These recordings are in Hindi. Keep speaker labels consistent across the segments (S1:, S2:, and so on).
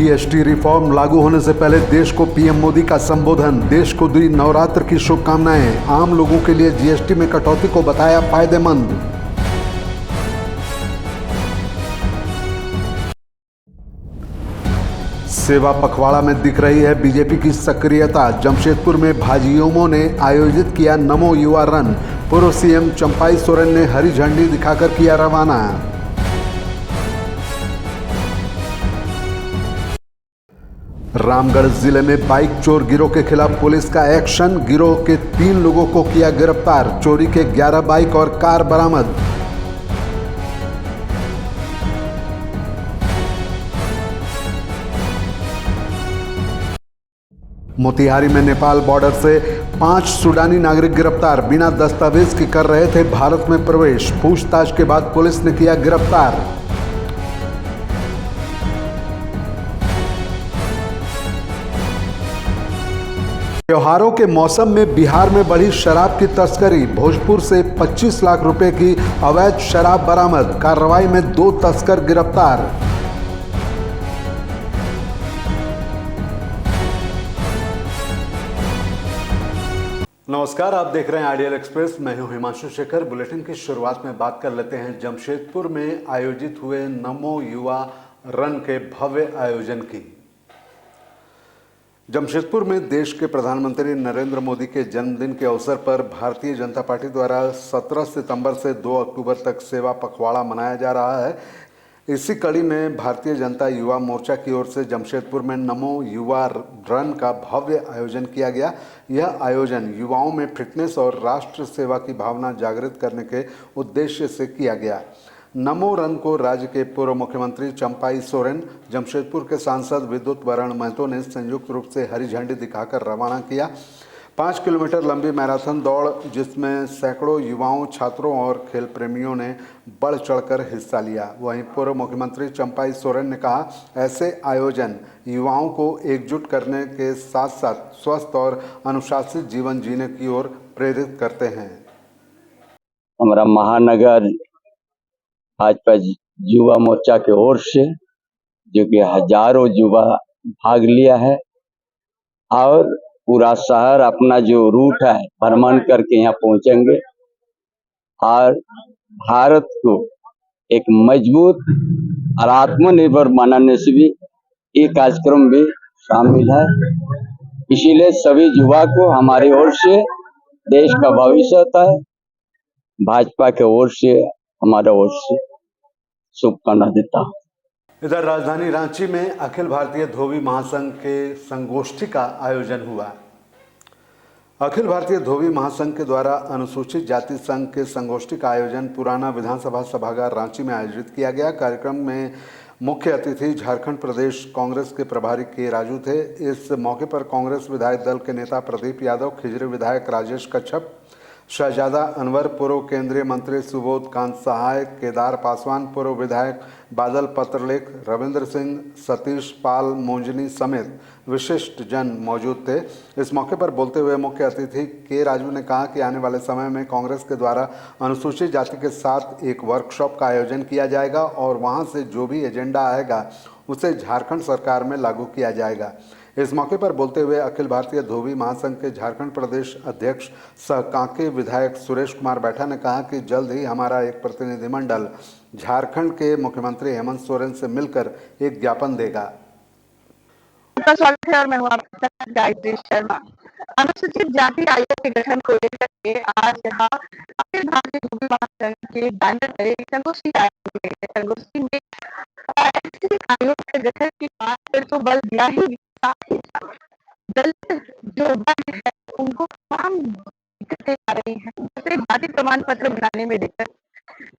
S1: जीएसटी रिफॉर्म लागू होने से पहले देश को पीएम मोदी का संबोधन। देश को दी नवरात्र की शुभकामनाएं। आम लोगों के लिए जीएसटी में कटौती को बताया फायदेमंद। सेवा पखवाड़ा में दिख रही है बीजेपी की सक्रियता। जमशेदपुर में भाजयुमों ने आयोजित किया नमो युवा रन। पूर्व सीएम चंपाई सोरेन ने हरी झंडी दिखाकर किया रवाना। रामगढ़ जिले में बाइक चोर गिरोह के खिलाफ पुलिस का एक्शन। गिरोह के 3 लोगों को किया गिरफ्तार। चोरी के 11 बाइक और कार बरामद। मोतिहारी में नेपाल बॉर्डर से 5 सूडानी नागरिक गिरफ्तार। बिना दस्तावेज के कर रहे थे भारत में प्रवेश। पूछताछ के बाद पुलिस ने किया गिरफ्तार। त्योहारों के मौसम में बिहार में बढ़ी शराब की तस्करी। भोजपुर से 25 लाख रुपए की अवैध शराब बरामद। कार्रवाई में 2 तस्कर गिरफ्तार। नमस्कार, आप देख रहे हैं आइडियल एक्सप्रेस। मैं हूं हिमांशु शेखर। बुलेटिन की शुरुआत में बात कर लेते हैं जमशेदपुर में आयोजित हुए नमो युवा रन के भव्य आयोजन की। जमशेदपुर में देश के प्रधानमंत्री नरेंद्र मोदी के जन्मदिन के अवसर पर भारतीय जनता पार्टी द्वारा 17 सितंबर से 2 अक्टूबर तक सेवा पखवाड़ा मनाया जा रहा है। इसी कड़ी में भारतीय जनता युवा मोर्चा की ओर से जमशेदपुर में नमो युवा रन का भव्य आयोजन किया गया। यह आयोजन युवाओं में फिटनेस और राष्ट्र सेवा की भावना जागृत करने के उद्देश्य से किया गया। नमो रन को राज्य के पूर्व मुख्यमंत्री चंपाई सोरेन, जमशेदपुर के सांसद विद्युत वरण महतो ने संयुक्त रूप से हरी झंडी दिखाकर रवाना किया। 5 किलोमीटर लंबी मैराथन दौड़, जिसमें सैकड़ों युवाओं, छात्रों और खेल प्रेमियों ने बढ़ चढ़कर हिस्सा लिया। वहीं पूर्व मुख्यमंत्री चंपाई सोरेन ने कहा, ऐसे आयोजन युवाओं को एकजुट करने के साथ साथ स्वस्थ और अनुशासित जीवन जीने की ओर प्रेरित करते हैं।
S2: हमारा महानगर भाजपा युवा मोर्चा की ओर से जो कि हजारों युवा भाग लिया है और पूरा शहर अपना जो रूट है भ्रमण करके यहाँ पहुंचेंगे और भारत को एक मजबूत और आत्मनिर्भर बनाने से भी ये कार्यक्रम भी शामिल है। इसीलिए सभी युवा को हमारी ओर से देश का भविष्य होता है, भाजपा के ओर से हमारा ओर से शुभकामना देता हूँ।
S1: इधर राजधानी रांची में अखिल भारतीय धोबी महासंघ के संगोष्ठी का आयोजन हुआ। अखिल भारतीय धोबी महासंघ के द्वारा अनुसूचित जाति संघ के संगोष्ठी का आयोजन पुराना विधानसभा सभागार रांची में आयोजित किया गया। कार्यक्रम में मुख्य अतिथि झारखंड प्रदेश कांग्रेस के प्रभारी के राजू थे। इस मौके पर कांग्रेस विधायक दल के नेता प्रदीप यादव, खिजरी विधायक राजेश कच्छप, शहजादा अनवर, पूर्व केंद्रीय मंत्री सुबोध कांत सहाय, केदार पासवान, पूर्व विधायक बादल पत्रलेख, रविंद्र सिंह, सतीश पाल मोंजनी समेत विशिष्ट जन मौजूद थे। इस मौके पर बोलते हुए मुख्य अतिथि के राजू ने कहा कि आने वाले समय में कांग्रेस के द्वारा अनुसूचित जाति के साथ एक वर्कशॉप का आयोजन किया जाएगा और वहां से जो भी एजेंडा आएगा उसे झारखंड सरकार में लागू किया जाएगा। इस मौके पर बोलते हुए अखिल भारतीय धोबी महासंघ के झारखंड प्रदेश अध्यक्ष सह कांके विधायक सुरेश कुमार बैठा ने कहा कि जल्द ही हमारा एक प्रतिनिधिमंडल झारखंड के मुख्यमंत्री हेमंत सोरेन से मिलकर एक ज्ञापन देगा।
S3: आपका स्वागत है और मैं हूं आपके साथ गायत्री शर्मा। अनुसूचित जाति आयोग के गठन को लेकर के आज यहाँ अखिल भारतीय धोबी महासंघ के बैनर पर एक संगोष्ठी आयोजित की गई। संगोष्ठी में ऐसे आयोग के गठन की बात पर तो बल दिया ही, साथ ही दलित जो वर्ग है उनको तमाम दिक्कतें आ रही हैं, जैसे जाति प्रमाण पत्र बनाने में दिक्कत,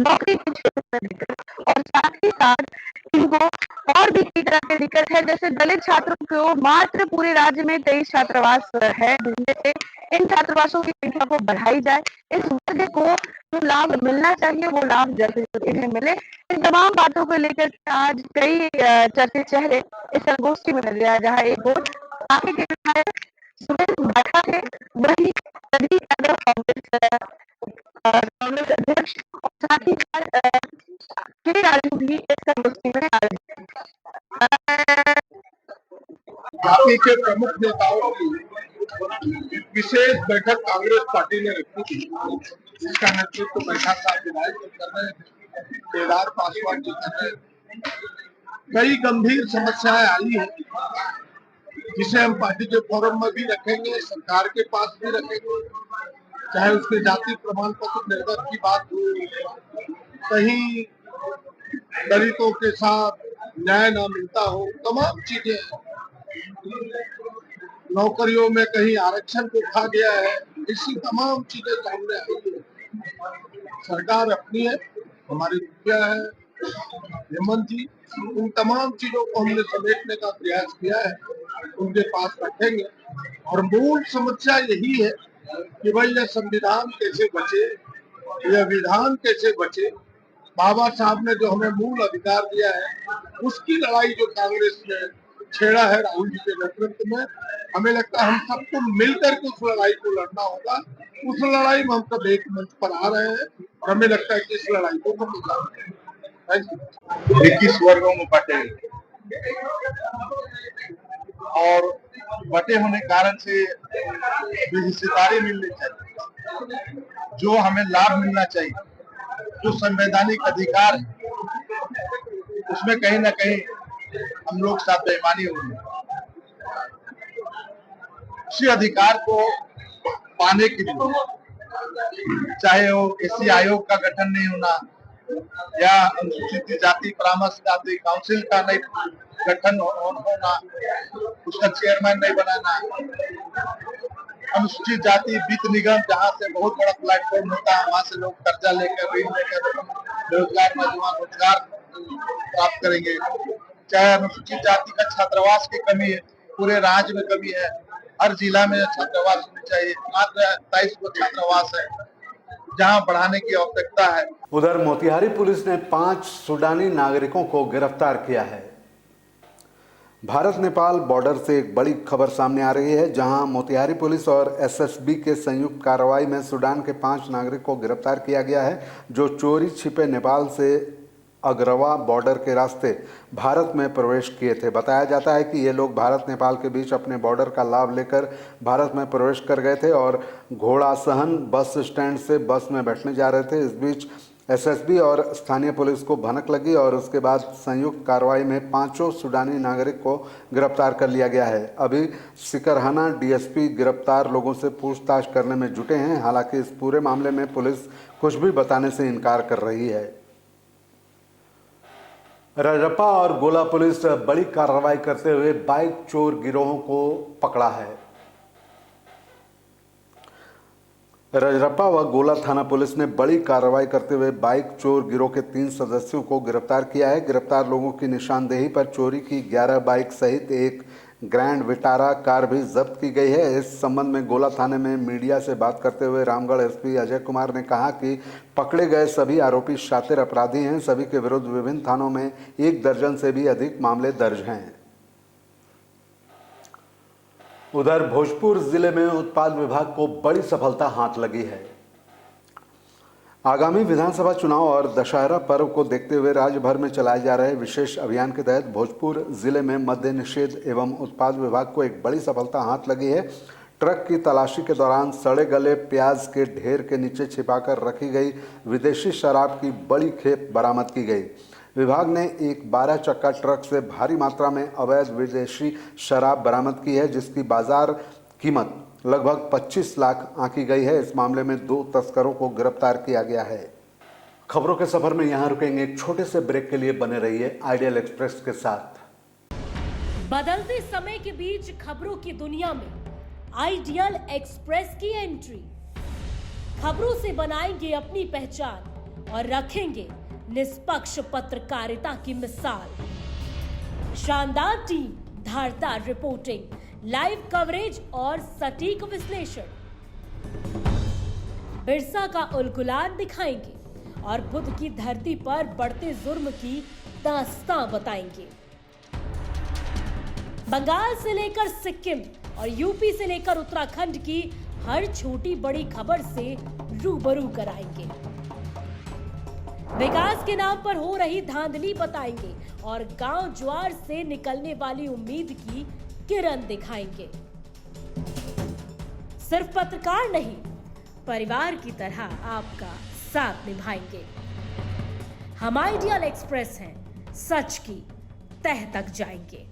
S3: नौकरी की क्षेत्र में दिक्कत और साथ ही साथ इनको और भी कई तरह की दिक्कत है। जैसे दलित छात्रों को मात्र पूरे राज्य में 23 छात्रावास है, जिनमें से इन छात्रावासों की संख्या को बढ़ाई जाए। इस वर्ग को जो लाभ मिलना चाहिए वो लाभ जल्द से जल्द इन्हें मिले। इन तमाम बातों को लेकर आज कई चर्चित चेहरे इस संगोष्ठी में नजर आए, जहाँ एक और आगे के विधायक सुरेश बैठा थे, वही प्रदीप यादव कांग्रेस अध्यक्ष और साथ ही के राजू भी इस संगोष्ठी में
S4: जाति के प्रमुख नेताओं की विशेष बैठक कांग्रेस पार्टी ने रखी थी, जिसका नेतृत्व बैठा था विधायक जी कर रहे थे, केदार पासवान जी कर रहे थे। कई गंभीर समस्याएं आई है, जिसे हम पार्टी के फोरम में भी रखेंगे, सरकार के पास भी रखेंगे। चाहे उसके जाति प्रमाण पत्र निर्गत की बात हो, कहीं दलितों के साथ न्याय न मिलता हो, तमाम चीजें, नौकरियों में कहीं आरक्षण को खा गया है, ऐसी तमाम चीजें सामने आई है। सरकार अपनी है, हमारी मुखिया है हेमंत जी, उन तमाम चीजों को हमने समेटने का प्रयास किया है, उनके पास रखेंगे। और मूल समस्या यही है कि भाई यह संविधान कैसे बचे, यह विधान कैसे बचे। बाबा साहब ने जो हमें मूल अधिकार दिया है, उसकी लड़ाई जो कांग्रेस ने छेड़ा है राहुल जी के नेतृत्व में, हमें लगता है हम सबको मिलकर के उस लड़ाई को लड़ना होगा। उस लड़ाई में हम सब एक मंच पर आ रहे हैं और हमें लगता है कि इस लड़ाई को हम लड़ेंगे। 21 वर्गों में बटे और बटे होने के कारण से हिस्सेदारी मिलनी चाहिए, जो हमें लाभ मिलना चाहिए, जो संवैधानिक अधिकार है, उसमें कहीं ना कहीं हम लोग साथ बेईमानी हो रही है। उसी अधिकार को पाने के लिए चाहे वो एससी आयोग का गठन नहीं होना या अनुसूचित जाति परामर्श जाति काउंसिल का नहीं गठन होना, उसका चेयरमैन नहीं बनाना, अनुसूचित जाति वित्त निगम जहाँ से बहुत बड़ा प्लेटफॉर्म होता है, वहां से लोग कर्जा लेकर ऋण लेकर बेरोजगार नौजवान रोजगार प्राप्त करेंगे। चाहे अनुसूचित जाति का छात्रावास की कमी है, पूरे राज्य में कमी है, हर जिला में छात्रावास होनी चाहिए। मात्र 27 गो छात्रावास है जहां बढ़ाने की आवश्यकता है।
S1: उधर मोतिहारी पुलिस ने 5 सूडानी नागरिकों को गिरफ्तार किया है। भारत नेपाल बॉर्डर से एक बड़ी खबर सामने आ रही है, जहां मोतिहारी पुलिस और एसएसबी के संयुक्त कार्रवाई में सूडान के 5 नागरिकों को गिरफ्तार किया गया है, जो चोरी छिपे नेपाल से अग्रवा बॉर्डर के रास्ते भारत में प्रवेश किए थे। बताया जाता है कि ये लोग भारत नेपाल के बीच अपने बॉर्डर का लाभ लेकर भारत में प्रवेश कर गए थे और घोड़ासहन बस स्टैंड से बस में बैठने जा रहे थे। इस बीच एसएसबी और स्थानीय पुलिस को भनक लगी और उसके बाद संयुक्त कार्रवाई में 5 सूडानी नागरिक को गिरफ्तार कर लिया गया है। अभी सिकरहाना डीएसपी गिरफ्तार लोगों से पूछताछ करने में जुटे हैं। हालांकि इस पूरे मामले में पुलिस कुछ भी बताने से इनकार कर रही है। रजरप्पा और गोला पुलिस बड़ी कार्रवाई करते हुए बाइक चोर गिरोहों को पकड़ा है। रजरप्पा व गोला थाना पुलिस ने बड़ी कार्रवाई करते हुए बाइक चोर गिरोह के 3 सदस्यों को गिरफ्तार किया है। गिरफ्तार लोगों की निशानदेही पर चोरी की 11 बाइक सहित एक ग्रैंड विटारा कार भी जब्त की गई है। इस संबंध में गोला थाने में मीडिया से बात करते हुए रामगढ़ एसपी अजय कुमार ने कहा कि पकड़े गए सभी आरोपी शातिर अपराधी हैं। सभी के विरुद्ध विभिन्न थानों में 1 दर्जन से भी अधिक मामले दर्ज हैं। उधर भोजपुर जिले में उत्पाद विभाग को बड़ी सफलता हाथ लगी है। आगामी विधानसभा चुनाव और दशहरा पर्व को देखते हुए राज्य भर में चलाए जा रहे विशेष अभियान के तहत भोजपुर जिले में मद्य निषेध एवं उत्पाद विभाग को एक बड़ी सफलता हाथ लगी है। ट्रक की तलाशी के दौरान सड़े गले प्याज के ढेर के नीचे छिपाकर रखी गई विदेशी शराब की बड़ी खेप बरामद की गई। विभाग ने एक 12 चक्का ट्रक से भारी मात्रा में अवैध विदेशी शराब बरामद की है, जिसकी बाजार कीमत लगभग 25 लाख आंकी गई है। इस मामले में 2 तस्करों को गिरफ्तार किया गया है। खबरों के सफर में यहां रुकेंगे। एक छोटे से ब्रेक के लिए बने रहिए आइडियल एक्सप्रेस के साथ।
S5: बदलते समय के बीच खबरों की दुनिया में आइडियल एक्सप्रेस की एंट्री। खबरों से बनाएंगे अपनी पहचान और रखेंगे निष्पक्ष पत्रकारिता की मिसाल। शानदार टीम, धारदार रिपोर्टिंग, लाइव कवरेज और सटीक विश्लेषण। बिरसा का उलगुलान दिखाएंगे और बुध की धरती पर बढ़ते जुर्म की दास्तां बताएंगे। बंगाल से लेकर सिक्किम और यूपी से लेकर उत्तराखंड की हर छोटी बड़ी खबर से रूबरू कराएंगे। विकास के नाम पर हो रही धांधली बताएंगे और गांव ज्वार से निकलने वाली उम्मीद की किरण दिखाएंगे। सिर्फ पत्रकार नहीं, परिवार की तरह आपका साथ निभाएंगे। हम आइडियल एक्सप्रेस हैं, सच की तह तक जाएंगे।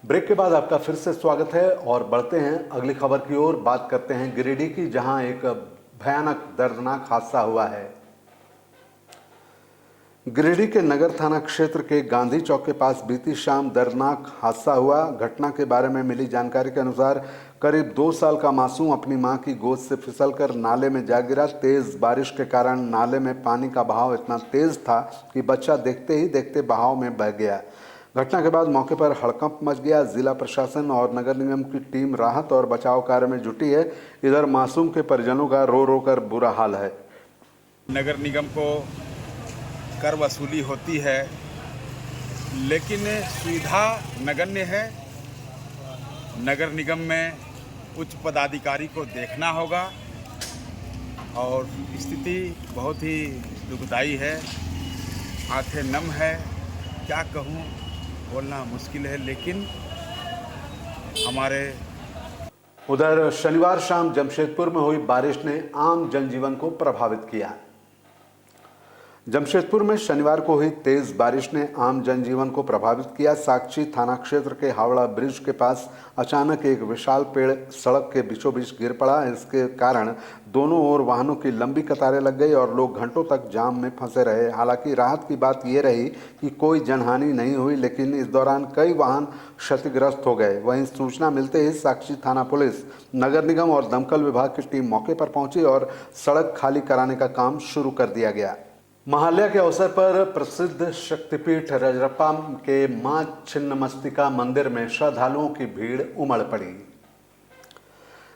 S1: ब्रेक के बाद आपका फिर से स्वागत है और बढ़ते हैं अगली खबर की ओर। बात करते हैं गिरिडीह की, जहां एक भयानक दर्दनाक हादसा हुआ है। गिरिडीह के नगर थाना क्षेत्र के गांधी चौक के पास बीती शाम दर्दनाक हादसा हुआ। घटना के बारे में मिली जानकारी के अनुसार करीब 2 साल का मासूम अपनी मां की गोद से फिसलकर नाले में जा गिरा। तेज बारिश के कारण नाले में पानी का बहाव इतना तेज था कि बच्चा देखते ही देखते बहाव में बह गया। घटना के बाद मौके पर हड़कंप मच गया। जिला प्रशासन और नगर निगम की टीम राहत और बचाव कार्य में जुटी है। इधर मासूम के परिजनों का रो रो कर बुरा हाल है।
S6: नगर निगम को कर वसूली होती है, लेकिन सुविधा नगण्य है। नगर निगम में उच्च पदाधिकारी को देखना होगा और स्थिति बहुत ही दुखदाई है। आंखें नम है, क्या कहूँ, बोलना मुश्किल है, लेकिन हमारे
S1: उधर शनिवार शाम जमशेदपुर में हुई बारिश ने आम जनजीवन को प्रभावित किया। जमशेदपुर में शनिवार को हुई तेज बारिश ने आम जनजीवन को प्रभावित किया। साक्षी थाना क्षेत्र के हावड़ा ब्रिज के पास अचानक एक विशाल पेड़ सड़क के बीचों बीच गिर पड़ा। इसके कारण दोनों ओर वाहनों की लंबी कतारें लग गई और लोग घंटों तक जाम में फंसे रहे। हालांकि राहत की बात यह रही कि कोई जनहानि नहीं हुई, लेकिन इस दौरान कई वाहन क्षतिग्रस्त हो गए। वहीं सूचना मिलते ही साक्षी थाना पुलिस, नगर निगम और दमकल विभाग की टीम मौके पर पहुंची और सड़क खाली कराने का काम शुरू कर दिया गया। महालया के अवसर पर प्रसिद्ध शक्तिपीठ रजरप्पा के मां छिन्नमस्तिका मंदिर में श्रद्धालुओं की भीड़ उमड़ पड़ी।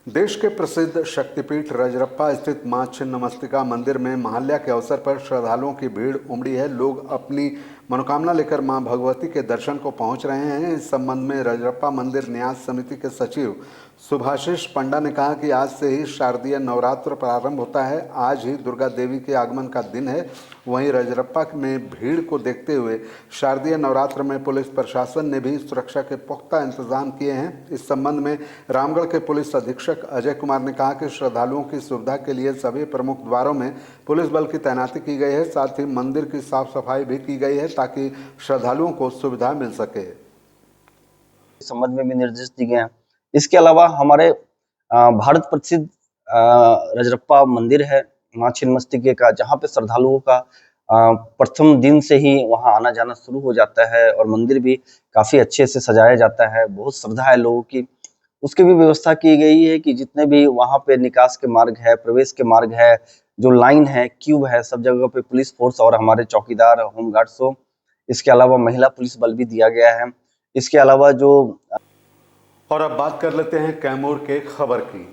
S1: देश के प्रसिद्ध शक्तिपीठ रजरप्पा स्थित मां छिन्नमस्तिका मंदिर में महालया के अवसर पर श्रद्धालुओं की भीड़ उमड़ी है। लोग अपनी मनोकामना लेकर मां भगवती के दर्शन को पहुंच रहे हैं। इस संबंध में रजरप्पा मंदिर न्यास समिति के सचिव सुभाषिष पंडा ने कहा कि आज से ही शारदीय नवरात्र प्रारंभ होता है। आज ही दुर्गा देवी के आगमन का दिन है। वहीं रजरप्पा में भीड़ को देखते हुए शारदीय नवरात्र में पुलिस प्रशासन ने भी सुरक्षा के पुख्ता इंतजाम किए हैं। इस संबंध में रामगढ़ के पुलिस अधीक्षक अजय कुमार ने कहा कि श्रद्धालुओं की सुविधा के लिए सभी प्रमुख द्वारों में पुलिस बल की तैनाती की गई है। साथ ही मंदिर की साफ सफाई भी की गई है ताकि श्रद्धालुओं को सुविधा मिल सके।
S7: इस संबंध में भी निर्देश दिए गए हैं। इसके अलावा हमारे भारत प्रसिद्ध रजरप्पा मंदिर है मां छिन्नमस्तिका का, जहाँ पे श्रद्धालुओं का प्रथम दिन से ही वहां आना जाना शुरू हो जाता है और मंदिर भी काफी अच्छे से सजाया जाता है। बहुत श्रद्धा है लोगों की। उसकी भी व्यवस्था की गई है कि जितने भी वहां पे निकास के मार्ग है, प्रवेश के मार्ग है, जो लाइन है, क्यूब है, सब जगह पे पुलिस फोर्स और हमारे चौकीदार, होमगार्ड्स हो। इसके अलावा महिला पुलिस बल भी दिया गया है। इसके अलावा जो
S1: और अब बात कर लेते हैं कैमूर के खबर की।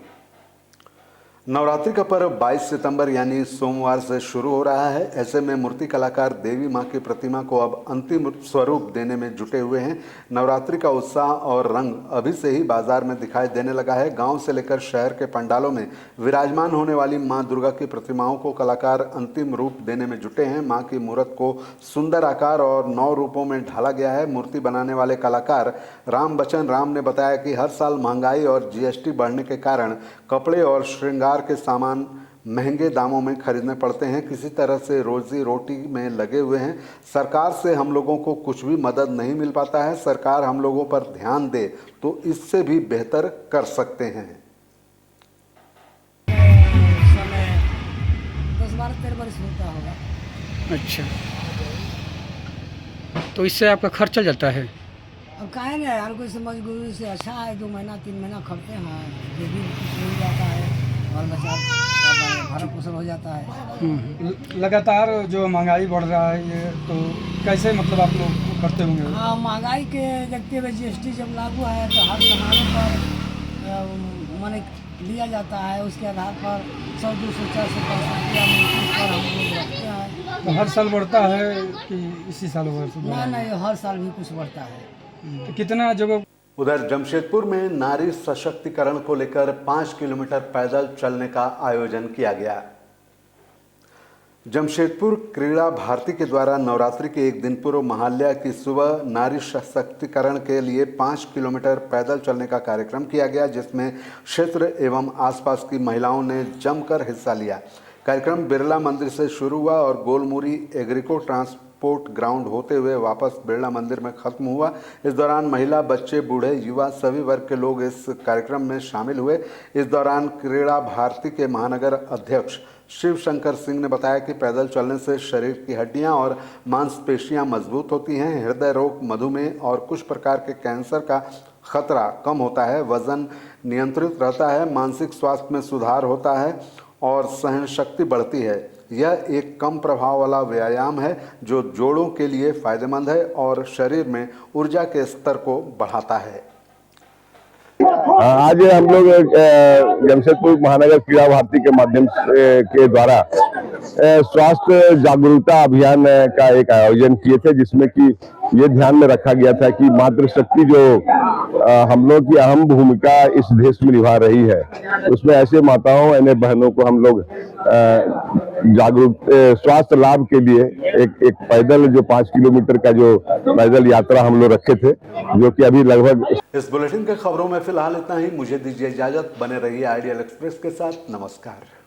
S1: नवरात्रि का पर्व 22 सितंबर यानी सोमवार से शुरू हो रहा है। ऐसे में मूर्ति कलाकार देवी मां की प्रतिमा को अब अंतिम स्वरूप देने में जुटे हुए हैं। नवरात्रि का उत्साह और रंग अभी से ही बाजार में दिखाई देने लगा है। गांव से लेकर शहर के पंडालों में विराजमान होने वाली मां दुर्गा की प्रतिमाओं को कलाकार अंतिम रूप देने में जुटे हैं। मां की मूर्त को सुंदर आकार और 9 रूपों में ढाला गया है। मूर्ति बनाने वाले कलाकार राम बचन राम ने बताया कि हर साल महंगाई और जीएसटी बढ़ने के कारण कपड़े और श्रृंगार के सामान महंगे दामों में खरीदने पड़ते हैं। किसी तरह से रोजी रोटी में लगे हुए हैं। सरकार से हम लोगों को कुछ भी मदद नहीं मिल पाता है। सरकार हम लोगों पर ध्यान दे तो इससे भी बेहतर कर सकते हैं।
S8: समय 10-12-13 वर्ष होता होगा।
S9: अच्छा, तो इससे आपका खर्च चल जाता है?
S8: अब काहे ना यार, कोई समझ गुरु से अच्छा है, 2 महीना 3 महीना खर्चे हैं, जो भी कुछ मिल जाता है और बचा भरण पोषण हो जाता है।
S9: लगातार जो महंगाई बढ़ रहा है, ये तो कैसे मतलब आप लोग करते होंगे?
S8: हाँ, महंगाई के देखते हुए जीएसटी जब लागू है तो हर सामानों पर माने लिया जाता है। उसके आधार पर 100, 200, 400, 500 रुपया पर हम लोग रखते हैं।
S9: तो हर साल बढ़ता है कि इसी साल हुआ?
S8: नहीं, हर साल भी कुछ बढ़ता है।
S9: तो कितना जगह?
S1: उधर जमशेदपुर में नारी सशक्तिकरण को लेकर 5 किलोमीटर पैदल चलने का आयोजन किया गया। जमशेदपुर क्रीड़ा भारती के द्वारा नवरात्रि के एक दिन पूर्व महाल्या की सुबह नारी सशक्तिकरण के लिए 5 किलोमीटर पैदल चलने का कार्यक्रम किया गया, जिसमें क्षेत्र एवं आसपास की महिलाओं ने जमकर हिस्सा लिया। कार्यक्रम बिरला मंदिर से शुरू हुआ और गोलमुरी एग्रीको ट्रांसपोर्ट ग्राउंड होते हुए वापस बिरला मंदिर में खत्म हुआ। इस दौरान महिला, बच्चे, बूढ़े, युवा सभी वर्ग के लोग इस कार्यक्रम में शामिल हुए। इस दौरान क्रीड़ा भारती के महानगर अध्यक्ष शिव शंकर सिंह ने बताया कि पैदल चलने से शरीर की हड्डियां और मांसपेशियां मजबूत होती हैं, हृदय रोग, मधुमेह और कुछ प्रकार के कैंसर का खतरा कम होता है, वजन नियंत्रित रहता है, मानसिक स्वास्थ्य में सुधार होता है और सहन शक्ति बढ़ती है। यह एक कम प्रभाव वाला व्यायाम है जो जोड़ों के लिए फायदेमंद है और शरीर में ऊर्जा के स्तर को बढ़ाता है।
S10: आज हम लोग जमशेदपुर महानगर क्रीड़ा भारती के माध्यम के द्वारा स्वास्थ्य जागरूकता अभियान का एक आयोजन किए थे, जिसमें कि ये ध्यान में रखा गया था कि मातृशक्ति जो हम लोग की अहम भूमिका इस देश में निभा रही है, उसमें ऐसे माताओं यानी बहनों को हम लोग जागरूक स्वास्थ्य लाभ के लिए एक पैदल जो 5 किलोमीटर का जो पैदल यात्रा हम लोग रखे थे, जो कि अभी लगभग।
S1: इस बुलेटिन के खबरों में फिलहाल इतना ही। मुझे दीजिए इजाजत, बने रहिए आइडियल एक्सप्रेस के साथ। नमस्कार।